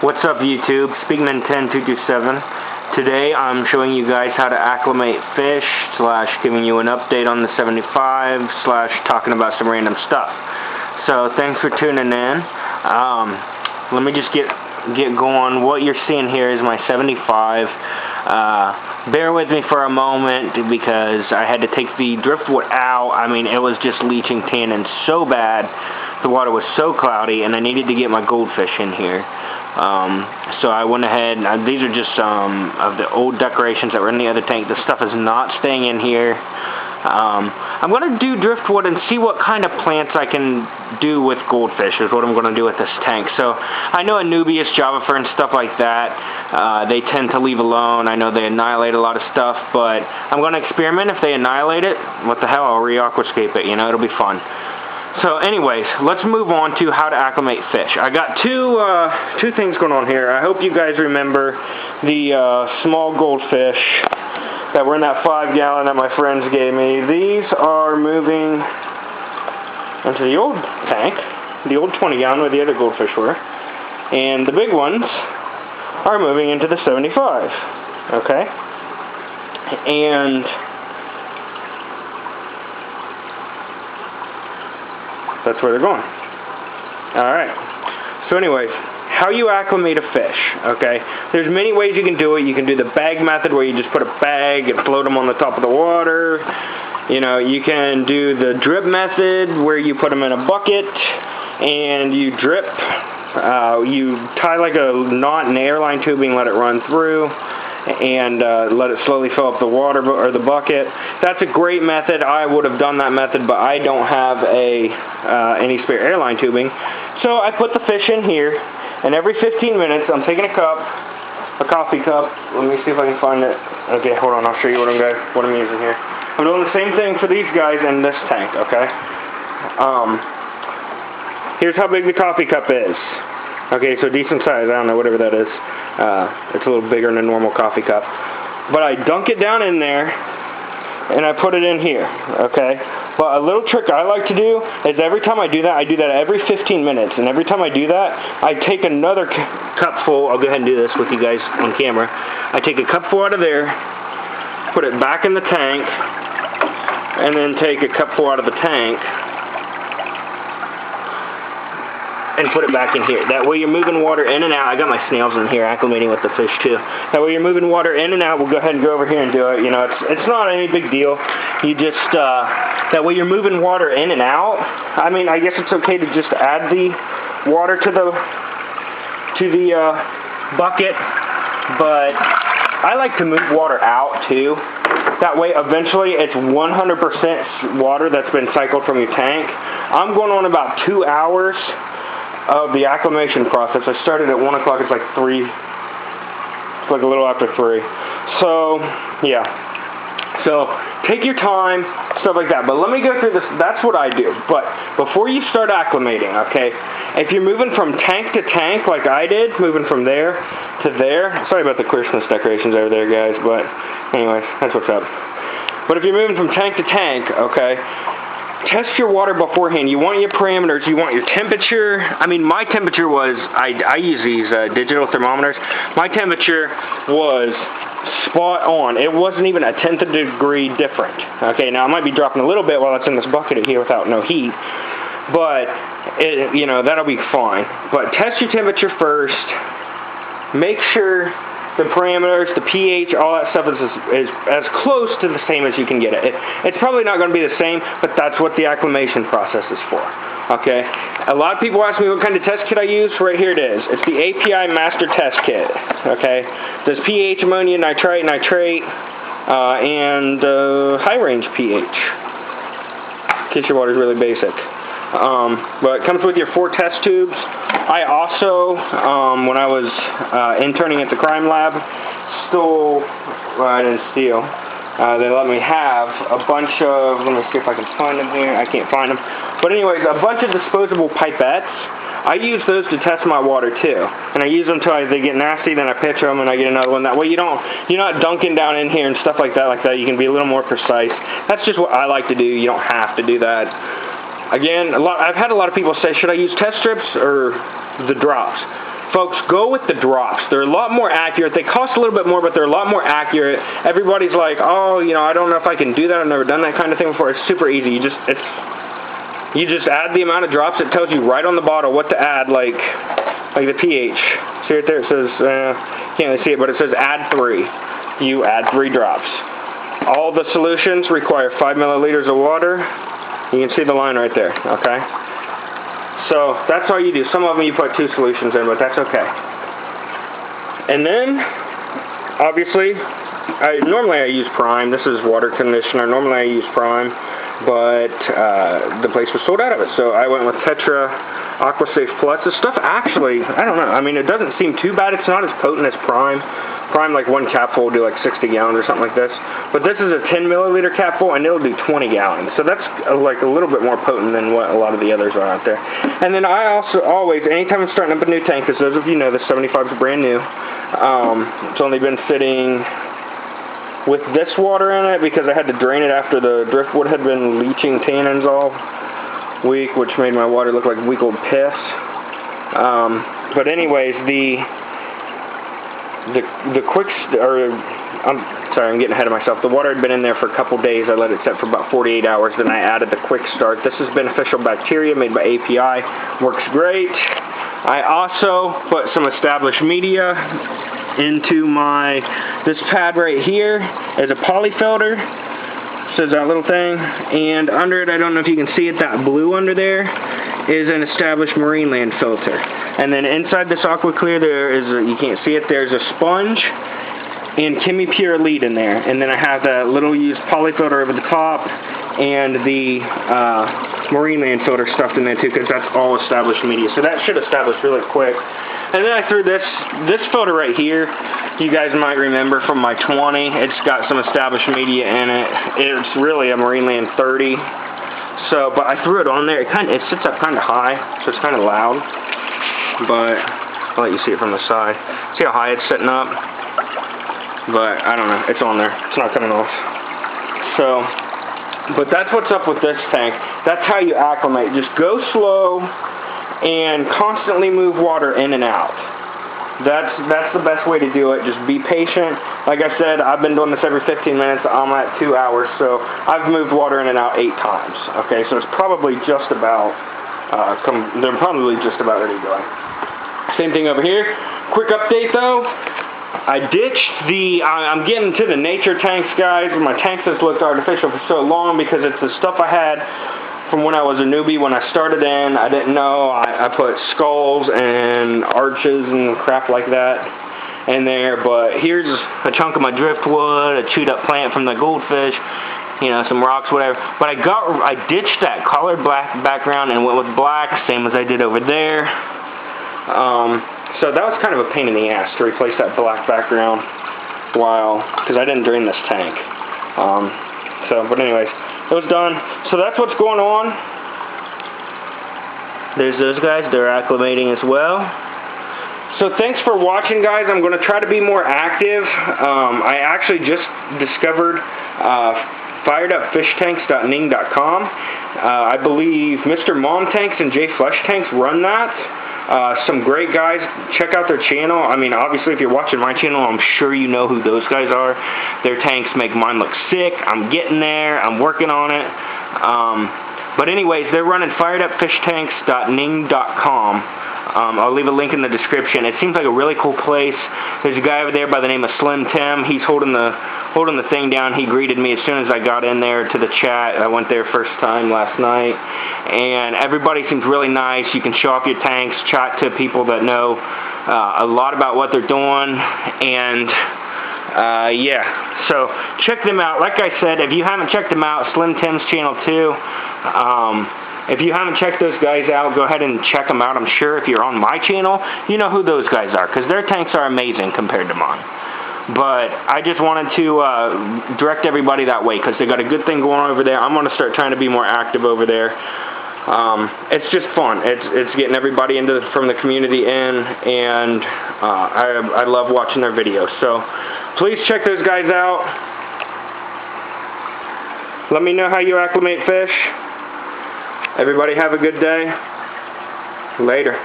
What's up, YouTube? Speakman10227. Today I'm showing you guys how to acclimate fish / giving you an update on the 75 / talking about some random stuff. So thanks for tuning in. Let me just get going. What you're seeing here is my 75. Bear with me for a moment because I had to take the driftwood out. I mean, it was just leaching tannin so bad. The water was so cloudy, and I needed to get my goldfish in here. So I went ahead, and these are just some of the old decorations that were in the other tank. The stuff is not staying in here. I'm going to do driftwood and see what kind of plants I can do with goldfish is what I'm going to do with this tank. So I know Anubias, Java fern, stuff like that, they tend to leave alone. I know they annihilate a lot of stuff, but I'm going to experiment. If they annihilate it, what the hell, I'll re-aquascape it, you know, it'll be fun. So anyways, let's move on to how to acclimate fish. I got two things going on here. I hope you guys remember the small goldfish that were in that 5-gallon that my friends gave me. These are moving into the old tank, the old 20-gallon where the other goldfish were. And the big ones are moving into the 75, okay? And that's where they're going. Alright. So anyways, how you acclimate a fish, okay? There's many ways you can do it. You can do the bag method where you just put a bag and float them on the top of the water. You know, you can do the drip method where you put them in a bucket and you drip. You tie like a knot in the airline tubing, let it run through, and let it slowly fill up the water or the bucket. That's a great method. I would have done that method, but I don't have any spare airline tubing. So I put the fish in here, and every 15 minutes I'm taking a coffee cup. Let me see if I can find it. Okay, hold on. I'll show you what I'm using here. I'm doing the same thing for these guys in this tank. Okay. Here's how big the coffee cup is. Okay, so decent size. I don't know, whatever that is. It's a little bigger than a normal coffee cup. But I dunk it down in there, and I put it in here, okay? But a little trick I like to do is every time I do that every 15 minutes. And every time I do that, I take another cup full. I'll go ahead and do this with you guys on camera. I take a cup full out of there, put it back in the tank, and then take a cup full out of the tank, and put it back in here. That way you're moving water in and out. I got my snails in here acclimating with the fish too. That way you're moving water in and out. We'll go ahead and go over here and do it. You know, it's not any big deal. You just, that way you're moving water in and out. I mean, I guess it's okay to just add the water to the bucket, but I like to move water out too. That way eventually it's 100% water that's been cycled from your tank. I'm going on about 2 hours of the acclimation process. I started at 1 o'clock. It's like 3. It's like a little after 3. So, yeah. So, take your time, stuff like that. But let me go through this. That's what I do. But before you start acclimating, okay, if you're moving from tank to tank like I did, moving from there to there. Sorry about the Christmas decorations over there, guys. But, anyways, that's what's up. But if you're moving from tank to tank, okay, test your water beforehand. You want your parameters. You want your temperature. I mean, my temperature was, I use these digital thermometers. My temperature was spot on. It wasn't even a tenth of a degree different. Okay, now I might be dropping a little bit while it's in this bucket here without no heat. But, you know, that'll be fine. But test your temperature first. Make sure the parameters, the pH, all that stuff is as close to the same as you can get it. It's probably not going to be the same, but that's what the acclimation process is for. Okay? A lot of people ask me what kind of test kit I use. Right here it is. It's the API Master Test Kit. Okay? Does pH, ammonia, nitrite, and high range pH. In case your water is really basic. But it comes with your 4 test tubes. I also, when I was interning at the crime lab, I didn't steal. They let me have a bunch of, let me see if I can find them here. I can't find them. But anyways, a bunch of disposable pipettes. I use those to test my water too. And I use them until they get nasty, then I pitch them and I get another one. That way you're not dunking down in here and stuff like that. You can be a little more precise. That's just what I like to do. You don't have to do that. Again, I've had a lot of people say, should I use test strips or the drops? Folks, go with the drops. They're a lot more accurate. They cost a little bit more, but they're a lot more accurate. Everybody's like, oh, you know, I don't know if I can do that. I've never done that kind of thing before. It's super easy. You just add the amount of drops. It tells you right on the bottle what to add, like the pH. See right there? It says, can't really see it, but it says add 3. You add 3 drops. All the solutions require 5 milliliters of water. You can see the line right there, okay? So that's all you do. Some of them you put 2 solutions in, but that's okay. And then, obviously, normally I use Prime. This is water conditioner. Normally I use Prime, but the place was sold out of it. So I went with Tetra Aquasafe Plus. This stuff actually, I don't know. I mean, it doesn't seem too bad. It's not as potent as Prime. Prime, like 1 capful will do like 60 gallons or something like this. But this is a 10 milliliter capful, and it'll do 20 gallons. So that's like a little bit more potent than what a lot of the others are out there. And then I also always, anytime I'm starting up a new tank, because those of you know, the 75 is brand new. It's only been sitting with this water in it because I had to drain it after the driftwood had been leaching tannins all week, which made my water look like week old piss. But anyways, I'm getting ahead of myself. The water had been in there for a couple days. I let it set for about 48 hours. Then I added the Quick Start. This is beneficial bacteria made by API. Works great. I also put some established media into this pad right here as a poly filter. Says that little thing. And under it, I don't know if you can see it, that blue under there is an established marine land filter. And then inside this Aqua Clear, you can't see it, there's a sponge and Chemi Pure Elite in there. And then I have that little used poly filter over the top and the marine land filter stuffed in there too, because that's all established media. So that should establish really quick. And then I threw this filter right here. You guys might remember from my 20. It's got some established media in it. It's really a Marine Land 30. So, but I threw it on there. It sits up kind of high, so it's kind of loud. But I'll let you see it from the side. See how high it's sitting up? But I don't know. It's on there. It's not coming off. So, but that's what's up with this tank. That's how you acclimate. Just go slow and constantly move water in and out. That's the best way to do it. Just be patient. Like I said, I've been doing this every 15 minutes. I'm at 2 hours, so I've moved water in and out 8 times. Okay, so it's probably just about they're probably just about ready to go. Same thing over here. Quick update though. I ditched I'm getting to the nature tanks, guys. My tanks has looked artificial for so long because it's the stuff I had from when I was a newbie. When I started in, I didn't know. I put skulls and arches and crap like that in there. But here's a chunk of my driftwood, a chewed up plant from the Goldfish, you know, some rocks, whatever. But I ditched that colored black background and went with black, same as I did over there. So that was kind of a pain in the ass to replace that black background because I didn't drain this tank. But anyways, it was done. So that's what's going on. There's those guys. They're acclimating as well. So thanks for watching, guys. I'm going to try to be more active. I actually just discovered firedupfishtanks.ning.com. I believe Mr. Mom Tanks and J Flush Tanks run that. Some great guys. Check out their channel. I mean, obviously, if you're watching my channel, I'm sure you know who those guys are. Their tanks make mine look sick. I'm getting there. I'm working on it. But anyways, they're running firedupfishtanks.ning.com. I'll leave a link in the description. It seems like a really cool place. There's a guy over there by the name of Slim Tim. He's holding the thing down. He greeted me as soon as I got in there to the chat. I went there first time last night. And everybody seems really nice. You can show off your tanks, chat to people that know a lot about what they're doing. And yeah, so check them out. Like I said, if you haven't checked them out, Slim Tim's channel too. If you haven't checked those guys out, go ahead and check them out. I'm sure if you're on my channel, you know who those guys are, because their tanks are amazing compared to mine. But I just wanted to direct everybody that way, because they got a good thing going over there. I'm going to start trying to be more active over there. It's just fun. It's getting everybody from the community in, and I love watching their videos. So please check those guys out. Let me know how you acclimate fish. Everybody have a good day. Later.